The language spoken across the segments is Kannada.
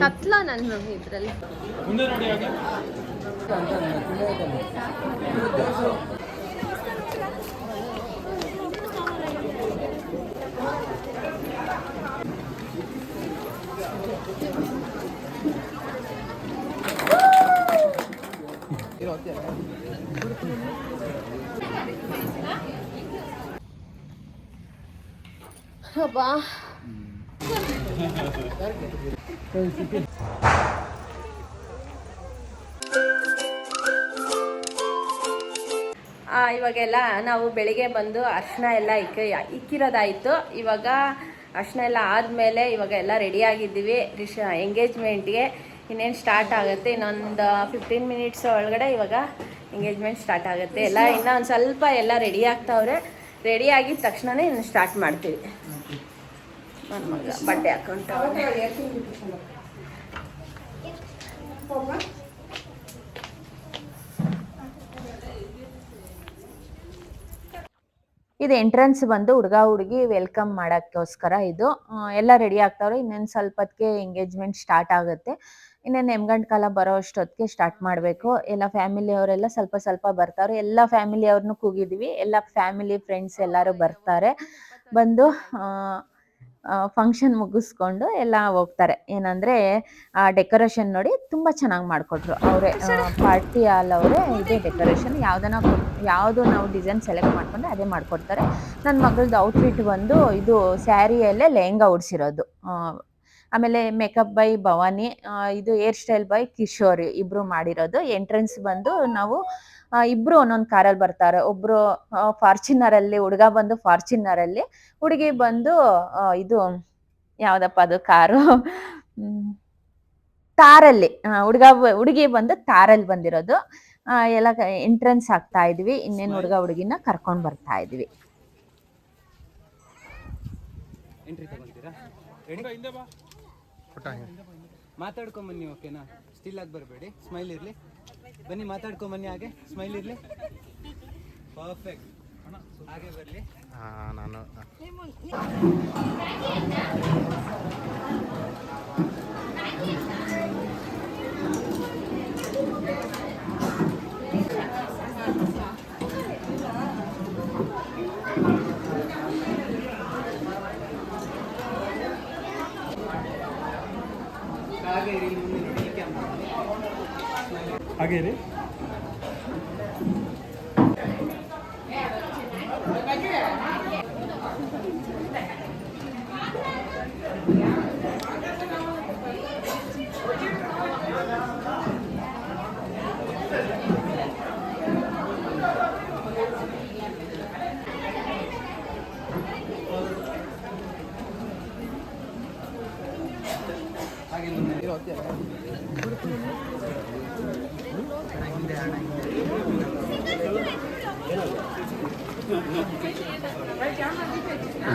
ಕತ್ಲ ನನ್ನ ಇದ್ರಲ್ಲಿ ಅಬ್ಬಾ ಇವಾಗೆಲ್ಲ ನಾವು ಬೆಳಿಗ್ಗೆ ಬಂದು ಅರ್ಶಿನ ಎಲ್ಲ ಇಕ್ಕಿರೋದಾಯಿತು. ಇವಾಗ ಅರ್ಶಿನ ಎಲ್ಲ ಆದಮೇಲೆ ಇವಾಗ ಎಲ್ಲ ರೆಡಿಯಾಗಿದ್ದೀವಿ ಎಂಗೇಜ್ಮೆಂಟ್ಗೆ. ಇನ್ನೇನು ಸ್ಟಾರ್ಟ್ ಆಗುತ್ತೆ, ಇನ್ನೊಂದು 15 ಮಿನಿಟ್ಸ್ ಒಳಗಡೆ ಇವಾಗ ಎಂಗೇಜ್ಮೆಂಟ್ ಸ್ಟಾರ್ಟ್ ಆಗುತ್ತೆ. ಎಲ್ಲ ಇನ್ನೂ ಒಂದು ಸ್ವಲ್ಪ ಎಲ್ಲ ರೆಡಿ ಆಗ್ತಾವ್ರೆ. ರೆಡಿ ಆಗಿದ ತಕ್ಷಣವೇ ಇನ್ನು ಸ್ಟಾರ್ಟ್ ಮಾಡ್ತೀವಿ. ನನ್ನ ಮಗ ಬಟ್ಟೆ ಹಾಕೊಂಡ ಇದು ಎಂಟ್ರೆನ್ಸ್ ಬಂದು ಹುಡುಗ ಹುಡುಗಿ ವೆಲ್ಕಮ್ ಮಾಡೋಕ್ಕೋಸ್ಕರ ಇದು ಎಲ್ಲ ರೆಡಿ ಆಗ್ತಾವ್ರೆ. ಇನ್ನೊಂದು ಸ್ವಲ್ಪ ಹೊತ್ತಿಗೆ ಎಂಗೇಜ್ಮೆಂಟ್ ಸ್ಟಾರ್ಟ್ ಆಗುತ್ತೆ. ಇನ್ನೇನು ಎಮ್ಗಂಟ್ ಕಾಲ ಬರೋ ಅಷ್ಟೊತ್ತಿಗೆ ಸ್ಟಾರ್ಟ್ ಮಾಡಬೇಕು. ಎಲ್ಲ ಫ್ಯಾಮಿಲಿ ಅವರೆಲ್ಲ ಸ್ವಲ್ಪ ಸ್ವಲ್ಪ ಬರ್ತಾರೆ. ಎಲ್ಲ ಫ್ಯಾಮಿಲಿ ಅವ್ರನ್ನೂ ಕೂಗಿದ್ವಿ. ಎಲ್ಲ ಫ್ಯಾಮಿಲಿ ಫ್ರೆಂಡ್ಸ್ ಎಲ್ಲರೂ ಬರ್ತಾರೆ. ಬಂದು ಫಂಕ್ಷನ್ ಮುಗಿಸ್ಕೊಂಡು ಎಲ್ಲ ಹೋಗ್ತಾರೆ. ಏನಂದರೆ ಡೆಕೋರೇಷನ್ ನೋಡಿ ತುಂಬ ಚೆನ್ನಾಗಿ ಮಾಡಿಕೊಟ್ರು ಅವರೇ, ಪಾರ್ಟಿ ಹಾಲ್ ಅವರೇ. ಇದೇ ಡೆಕೋರೇಷನ್ ಯಾವುದು ನಾವು ಡಿಸೈನ್ ಸೆಲೆಕ್ಟ್ ಮಾಡ್ಕೊಂಡ್ರೆ ಅದೇ ಮಾಡಿಕೊಡ್ತಾರೆ. ನನ್ನ ಮಗಳದ್ದು ಔಟ್ಫಿಟ್ ಬಂದು ಇದು ಸ್ಯಾರಿಯಲ್ಲೇ ಲೆಹಂಗಾ ಉಡಿಸಿರೋದು. ಆಮೇಲೆ ಮೇಕಪ್ ಬೈ ಭವಾನಿ, ಇದು ಹೇರ್ ಸ್ಟೈಲ್ ಬೈ ಕಿಶೋರಿ ಇಬ್ಬರು ಮಾಡಿರೋದು. ಎಂಟ್ರೆನ್ಸ್ ಬಂದು ನಾವು ಇಬ್ಬರು ಒಂದೊಂದು ಕಾರಲ್ಲಿ ಬರ್ತಾರೆ. ಒಬ್ಬರು ಫಾರ್ಚುನರಲ್ಲಿ, ಹುಡುಗ ಬಂದು ಫಾರ್ಚುನರಲ್ಲಿ, ಹುಡುಗಿ ಬಂದು ಇದು ಯಾವುದಪ್ಪ ಅದು ಕಾರು, ತಾರಲ್ಲಿ. ಹುಡುಗಿ ಬಂದು ತಾರಲ್ಲಿ ಬಂದಿರೋದು. ಎಲ್ಲ ಎಂಟ್ರೆನ್ಸ್ ಆಗ್ತಾ ಇದ್ವಿ. ಇನ್ನೇನು ಹುಡುಗ ಹುಡುಗಿನ ಕರ್ಕೊಂಡು ಬರ್ತಾ ಇದ್ವಿ. ಮಾತಾಡ್ಕೊಂಬನ್ನಿ, ಓಕೆನಾ? ಸ್ಟಿಲ್ ಆಗಿ ಬರಬೇಡಿ, ಸ್ಮೈಲ್ ಇರಲಿ. ಬನ್ನಿ ಮಾತಾಡ್ಕೊಂಬನ್ನಿ, ಹಾಗೆ ಸ್ಮೈಲ್ ಇರಲಿ. ಪರ್ಫೆಕ್ಟ್, ಹಾಗೆ ಬರಲಿ. ನಾನು ಹಾಗೆ ರೀ.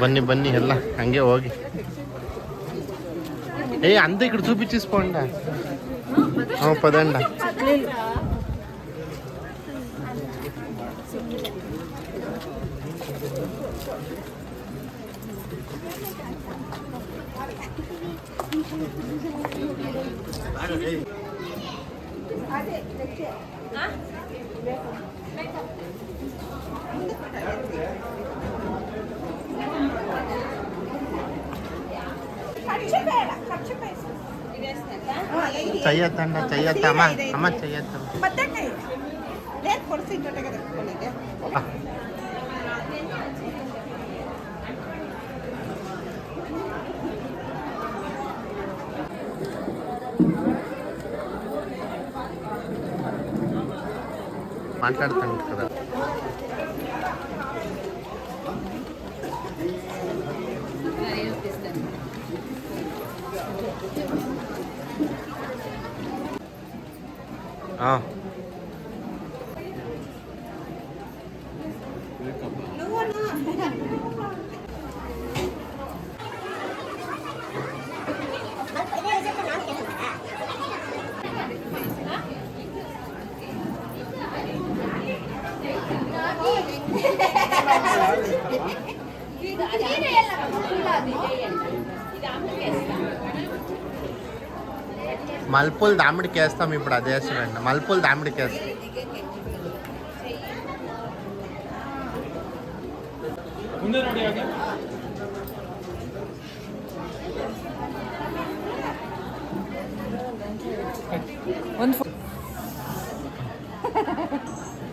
బన్నీ బన్నీ ఎలా హంగే ಹೋಗಿ ఏ అంత ఇక్కడ చూపించేసుకోండి పదండి చెయ్యొద్దండి చెయ్యొద్దమ్మా అమ్మ చెయ్యొద్దమ్మా మాట్లాడుతాను కదా. మల్పులు దామిడికి వేస్తాం ఇప్పుడు అదే చూడండి మల్పులు దామిడికి వేస్తాం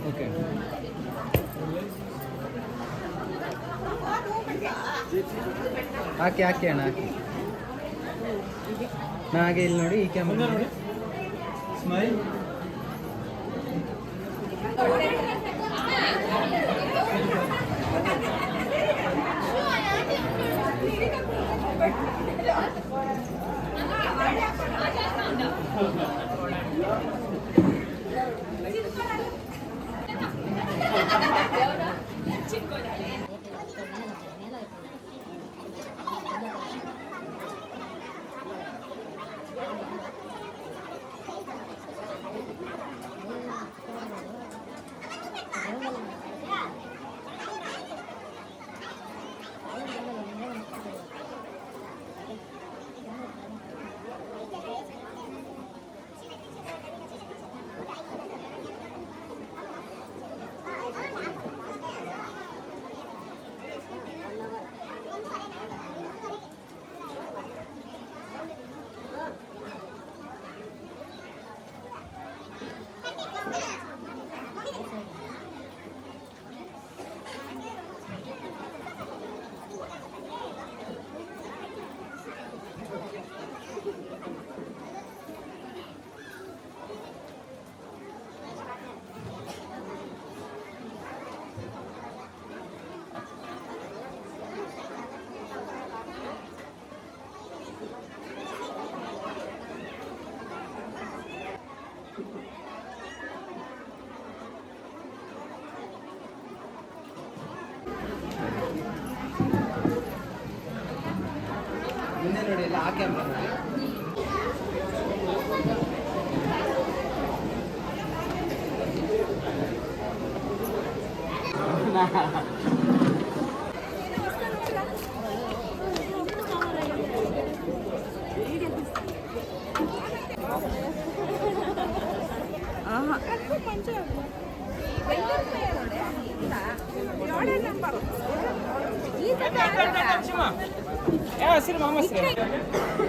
ಓಕೆ ಹಾಕಿ ಹಾಕಿ ಅಣ್ಣ ಹಾಕಿ ನಾ ಹಾಗೆ ಇಲ್ಲಿ ನೋಡಿ ಈ ಕ್ಯಾಮ್ರಾ ನೋಡಿ ಸ್ಮೈಲ್ ಮುಂದೆ ನೋಡಿ ಎಲ್ಲ ಆ ಕ್ಯಾಮ್ರಾ ನೋಡಿ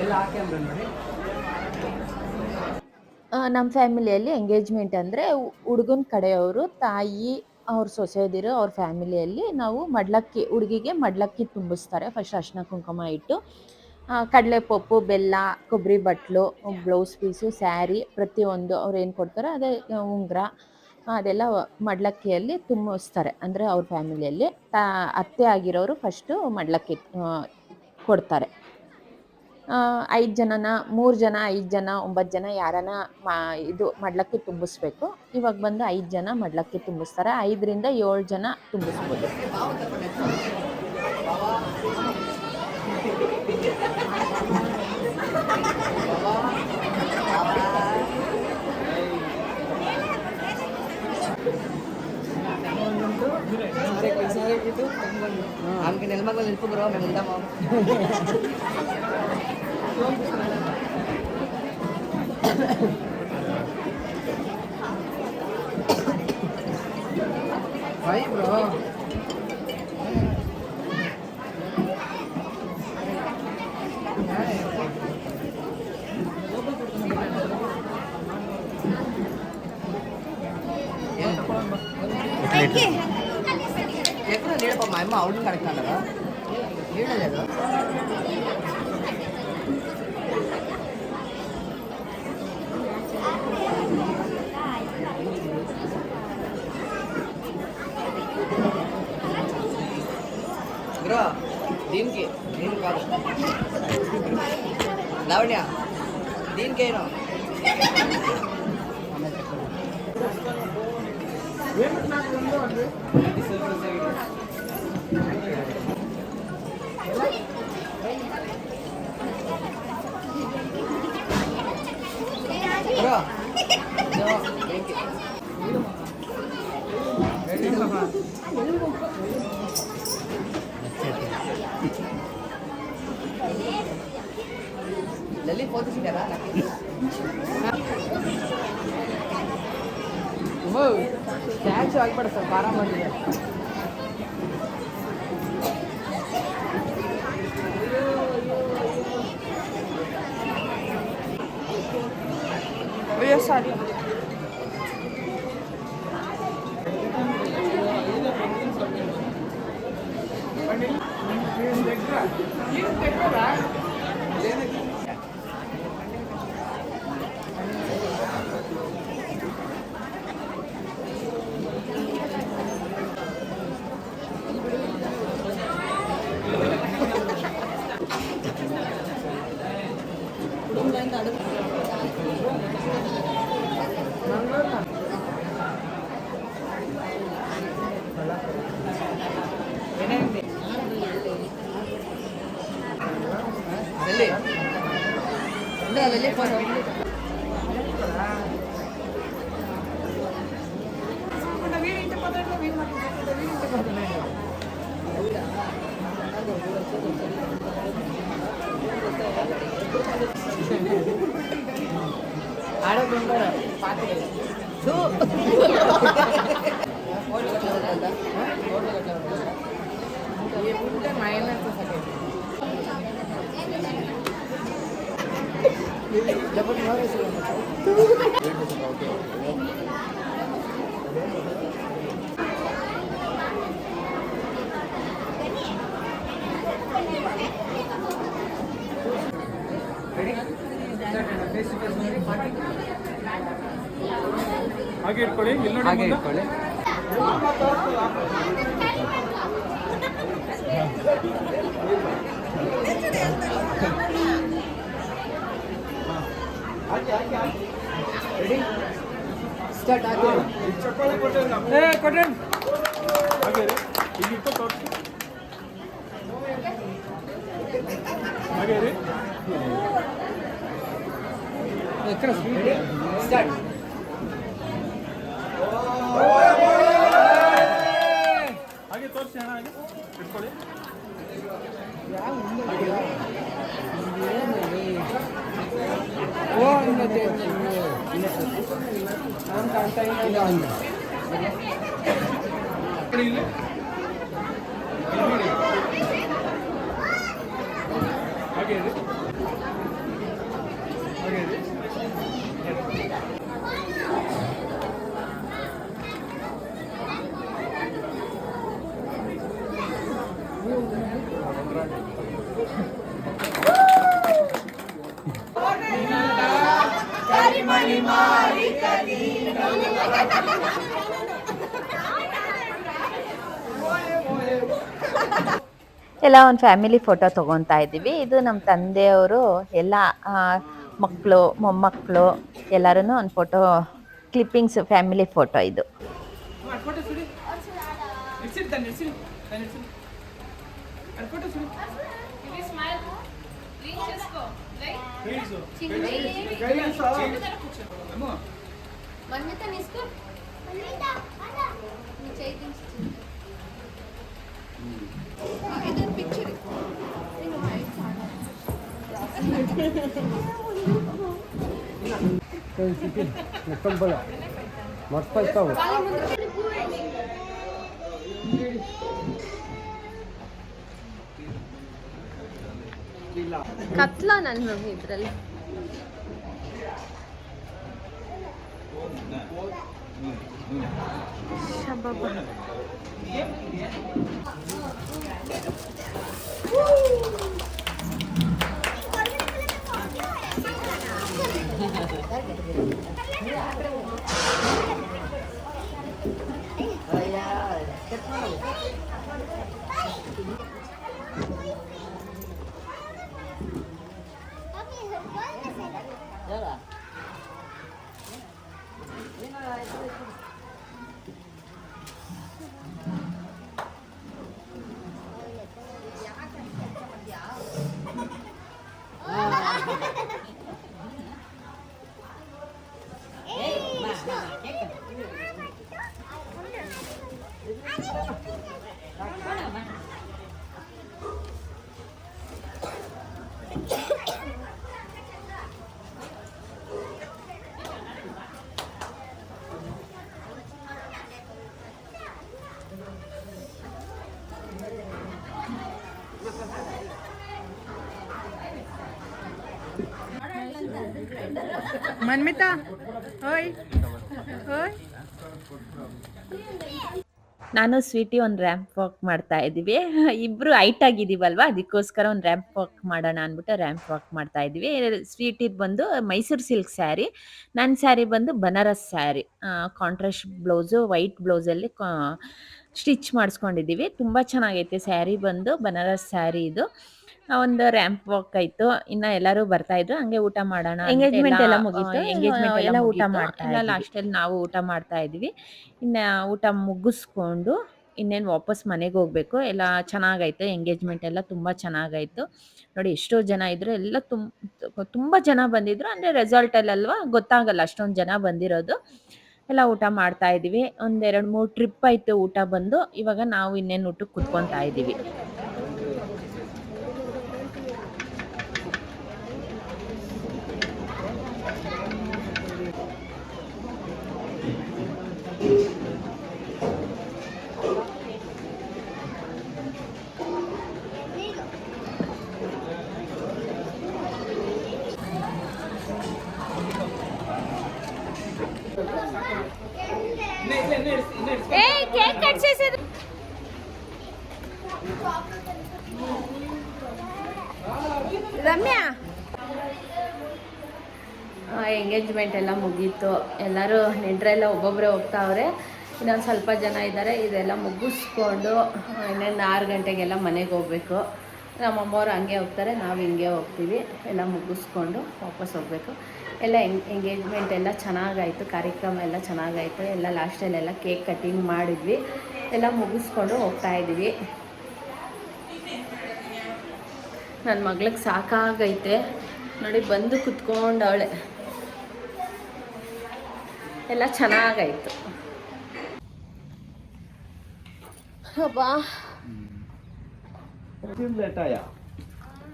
ಎಲ್ಲ ಆ ಕ್ಯಾಮ್ರಾ ನೋಡಿ ನಮ್ಮ ಫ್ಯಾಮಿಲಿಯಲ್ಲಿ ಎಂಗೇಜ್ಮೆಂಟ್ ಅಂದರೆ ಹುಡುಗನ ಕಡೆಯವರು ತಾಯಿ ಅವ್ರ ಸೊಸೆದಿರು ಅವ್ರ ಫ್ಯಾಮಿಲಿಯಲ್ಲಿ ನಾವು ಮಡ್ಲಕ್ಕಿ ಹುಡುಗಿಗೆ ಮಡ್ಲಕ್ಕಿ ತುಂಬಿಸ್ತಾರೆ ಫಸ್ಟ್ ಅರಿಶಿನ ಕುಂಕುಮ ಇಟ್ಟು ಕಡಲೆ ಪಪ್ಪು ಬೆಲ್ಲ ಕೊಬ್ಬರಿ ಬಟ್ಲು ಬ್ಲೌಸ್ ಪೀಸು ಸ್ಯಾರಿ ಪ್ರತಿಯೊಂದು ಅವ್ರು ಏನು ಕೊಡ್ತಾರೋ ಅದೇ ಉಂಗುರ ಅದೆಲ್ಲ ಮಡ್ಲಕ್ಕಿಯಲ್ಲಿ ತುಂಬಿಸ್ತಾರೆ ಅಂದರೆ ಅವ್ರ ಫ್ಯಾಮಿಲಿಯಲ್ಲಿ ಅತ್ತೆ ಆಗಿರೋರು ಫಸ್ಟು ಮಡ್ಲಕ್ಕಿ ಕೊಡ್ತಾರೆ 5 ಜನನ 3 ಜನ 5 ಜನ 9 ಜನ ಯಾರನ್ನ ಇದು ಮಡ್ಲಕ್ಕಿ ತುಂಬಿಸ್ಬೇಕು ಇವಾಗ ಬಂದು 5 ಜನ ಮಡ್ಲಕ್ಕಿ ತುಂಬಿಸ್ತಾರೆ 5ರಿಂದ 7 ಜನ ತುಂಬಿಸ್ಬೋದು ఆమెకి నిలమగలు నిలుపుకురా మేము ఉంటాము Bye bro. ఎక్కడ నీడప మా అమ్మ అవును కరెక్ట్ అంటారా నీడ లేదు బ్రో దీనికి కాదు లావణ్య దీనికేనా బ్రో దీనికి ಲಲ್ಲಿ ಫೋಟೋ ಸಿಗ್ಯಾರ ಸ್ಟ್ಯಾಚು ಆಗ್ಬೇಡ ಸ್ವಲ್ಪ ಆರಾಮಾಗಿದೆ ಸಾರಿ ಲಲ್ಲಿ ಫೋಟೋ ಹಾಗೆ ಇಟ್ಕೊಳ್ಳಿ ಹಾಗೆ ಇಟ್ಕೊಳ್ಳಿ ರೆಡಿ ಸ್ಟಾರ್ಟ್ ಕೊಟ್ಟೆ ಹಾಗೆ ರೀ ಈಗ ಇಟ್ಟು ತೋರಿಸಿ ಹಾಗೆ ರೀ ಸ್ಟಾರ್ಟ್ ಹಾಗೆ ತೋರಿಸಿ ಅಣ್ಣ ಹಾಗೆ ಇಟ್ಕೊಳ್ಳಿ ಹಾಗೆ ಹಾಗೆ ಎಲ್ಲ ಒಂದು ಫ್ಯಾಮಿಲಿ ಫೋಟೋ ತೊಗೊತಾ ಇದ್ದೀವಿ. ಇದು ನಮ್ಮ ತಂದೆಯವರು ಎಲ್ಲ ಮಕ್ಕಳು ಮೊಮ್ಮಕ್ಕಳು ಎಲ್ಲರೂ ಒಂದು ಫೋಟೋ ಕ್ಲಿಪ್ಪಿಂಗ್ಸ್ ಫ್ಯಾಮಿಲಿ ಫೋಟೋ ಇದು. ಕತ್ಲ ನನ್ನ ಇದ್ರಲ್ಲಿ ಮನ್ಮಿತಾ ಓಯ್ ಓಯ್. ನಾನು ಸ್ವೀಟಿ ಒಂದು ರ್ಯಾಂಪ್ ವಾಕ್ ಮಾಡ್ತಾ ಇದ್ದೀವಿ. ಇಬ್ರು ಹೈಟ್ ಆಗಿದ್ದೀವಲ್ವಾ, ಅದಕ್ಕೋಸ್ಕರ ಒಂದು ರ್ಯಾಂಪ್ ವಾಕ್ ಮಾಡೋಣ ಅಂದ್ಬಿಟ್ಟು ರ್ಯಾಂಪ್ ವಾಕ್ ಮಾಡ್ತಾ ಇದ್ವಿ. ಸ್ವೀಟಿದ್ ಬಂದು ಮೈಸೂರು ಸಿಲ್ಕ್ ಸ್ಯಾರಿ, ನನ್ನ ಸ್ಯಾರಿ ಬಂದು Banaras sari. Contrast blouse, white ಬ್ಲೌಸಲ್ಲಿ ಸ್ಟಿಚ್ ಮಾಡಿಸ್ಕೊಂಡಿದ್ದೀವಿ. ತುಂಬ ಚೆನ್ನಾಗೈತೆ ಸ್ಯಾರಿ ಬಂದು, ಬನಾರಸ್ ಸ್ಯಾರಿ ಇದು. ಒಂದು ರ್ಯಾಂಪ್ ವಾಕ್ ಆಯ್ತು. ಇನ್ನ ಎಲ್ಲರೂ ಬರ್ತಾ ಇದ್ರು, ಹಂಗೆ ಊಟ ಮಾಡೋಣ. ಎಂಗೇಜ್ಮೆಂಟ್ ಎಲ್ಲ ಮುಗೀತು. ಎಂಗೇಜ್ಮೆಂಟ್ ಎಲ್ಲ ಊಟ ಮಾಡ್ತಾ ಇಲ್ಲ, ಲಾಸ್ಟಲ್ಲಿ ನಾವು ಊಟ ಮಾಡ್ತಾ ಇದ್ವಿ. ಇನ್ನ ಊಟ ಮುಗಿಸ್ಕೊಂಡು ಇನ್ನೇನು ವಾಪಸ್ ಮನೆಗೆ ಹೋಗ್ಬೇಕು. ಎಲ್ಲ ಚೆನ್ನಾಗಾಯ್ತು, ಎಂಗೇಜ್ಮೆಂಟ್ ಎಲ್ಲ ತುಂಬ ಚೆನ್ನಾಗಾಯ್ತು. ನೋಡಿ ಎಷ್ಟೋ ಜನ ಇದ್ರು, ಎಲ್ಲ ತುಂಬ ಜನ ಬಂದಿದ್ರು. ಅಂದರೆ ರೆಸಾರ್ಟಲ್ಲಲ್ವಾ ಗೊತ್ತಾಗಲ್ಲ ಅಷ್ಟೊಂದು ಜನ ಬಂದಿರೋದು. ಎಲ್ಲ ಊಟ ಮಾಡ್ತಾ ಇದ್ದೀವಿ. ಒಂದು 2-3 ಟ್ರಿಪ್ ಆಯಿತು ಊಟ ಬಂದು. ಇವಾಗ ನಾವು ಇನ್ನೇನು ಊಟಕ್ಕೆ ಕುತ್ಕೊತಾ ಇದ್ದೀವಿ. ಕೇಕ್ ಕಟ್ಸಿದ್ರು. ರಮ್ಯಾ, ಎಂಗೇಜ್ಮೆಂಟ್ ಎಲ್ಲ ಮುಗೀತು. ಎಲ್ಲರೂ ನೆಂಟರೆಲ್ಲ ಒಬ್ಬೊಬ್ಬರೇ ಹೋಗ್ತಾವ್ರೆ. ಇನ್ನೊಂದು ಸ್ವಲ್ಪ ಜನ ಇದ್ದಾರೆ. ಇದೆಲ್ಲ ಮುಗಿಸ್ಕೊಂಡು ಇನ್ನೊಂದು 6 ಗಂಟೆಗೆಲ್ಲ ಮನೆಗೆ ಹೋಗ್ಬೇಕು. ನಮ್ಮಮ್ಮವ್ರು ಹಂಗೆ ಹೋಗ್ತಾರೆ, ನಾವು ಹಿಂಗೆ ಹೋಗ್ತೀವಿ. ಎಲ್ಲ ಮುಗಿಸ್ಕೊಂಡು ವಾಪಸ್ ಹೋಗಬೇಕು. ಎಲ್ಲ ಎಂಗೇಜ್ಮೆಂಟ್ ಎಲ್ಲ ಚೆನ್ನಾಗಾಯಿತು, ಕಾರ್ಯಕ್ರಮ ಎಲ್ಲ ಚೆನ್ನಾಗಾಯಿತು. ಎಲ್ಲ ಲಾಸ್ಟಲ್ಲೆಲ್ಲ ಕೇಕ್ ಕಟ್ಟಿಂಗ್ ಮಾಡಿದ್ವಿ. ಎಲ್ಲ ಮುಗಿಸ್ಕೊಂಡು ಹೋಗ್ತಾಯಿದ್ದೀವಿ. ನನ್ನ ಮಗಳಿಗೆ ಸಾಕಾಗೈತೆ ನೋಡಿ, ಬಂದು ಕುತ್ಕೊಂಡವಳೆ. ಎಲ್ಲ ಚೆನ್ನಾಗಾಯಿತು. అబ్బా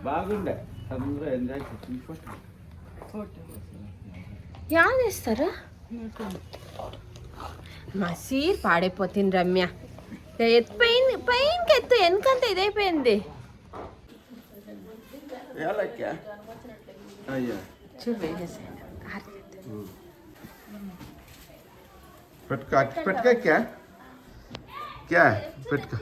బాగుండే అందరూ ఎంజాయ్ చేసి యాद వేస్తారా మసీర్ పాడైపోతుంది రమ్య. ఎత్తిపోయింది పైనకి, ఎత్తు వెనకంత ఇదైపోయింది చూడు. పెట్టుకో పెట్టుకో క్యా పెట్టుకో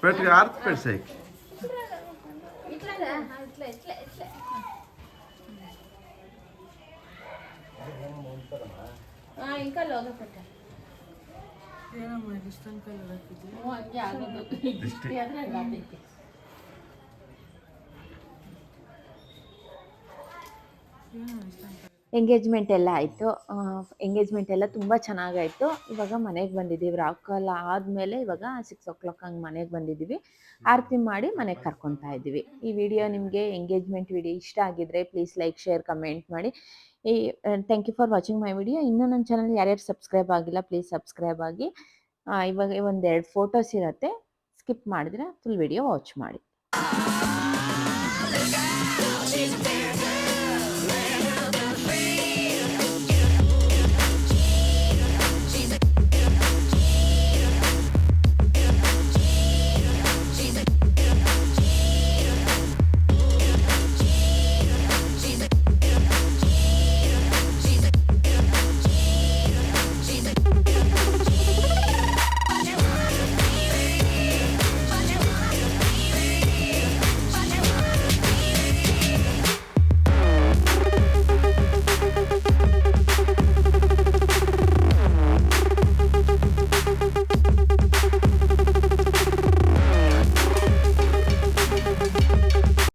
పెట్టుకో ఆర్తి పెట్టాయి ఇంకా లోగా పెట్టాలి. ಎಂಗೇಜ್ಮೆಂಟ್ ಎಲ್ಲ ಆಯಿತು. ಎಂಗೇಜ್ಮೆಂಟ್ ಎಲ್ಲ ತುಂಬ ಚೆನ್ನಾಗಾಯಿತು. ಇವಾಗ ಮನೆಗೆ ಬಂದಿದ್ದೀವಿ. ರಾಕೆಲ್ಲ ಆದಮೇಲೆ ಇವಾಗ 6 o'clock ಹಂಗೆ ಮನೆಗೆ ಬಂದಿದ್ದೀವಿ. ಆರತಿ ಮಾಡಿ ಮನೆಗೆ ಕರ್ಕೊತಾ ಇದ್ದೀವಿ. ಈ ವಿಡಿಯೋ ನಿಮಗೆ ಎಂಗೇಜ್ಮೆಂಟ್ ವಿಡಿಯೋ ಇಷ್ಟ ಆಗಿದ್ದರೆ ಪ್ಲೀಸ್ ಲೈಕ್, ಶೇರ್, ಕಮೆಂಟ್ ಮಾಡಿ. Thank you for watching my video. ಇನ್ನೂ ನನ್ನ ಚಾನಲ್ ಯಾರ್ಯಾರು ಸಬ್ಸ್ಕ್ರೈಬ್ ಆಗಿಲ್ಲ ಪ್ಲೀಸ್ ಸಬ್ಸ್ಕ್ರೈಬ್ ಆಗಿ. ಇವಾಗ 1-2 ಫೋಟೋಸ್ ಇರುತ್ತೆ, ಸ್ಕಿಪ್ ಮಾಡಿದ್ರೆ ಫುಲ್ ವಿಡಿಯೋ ವಾಚ್ ಮಾಡಿ.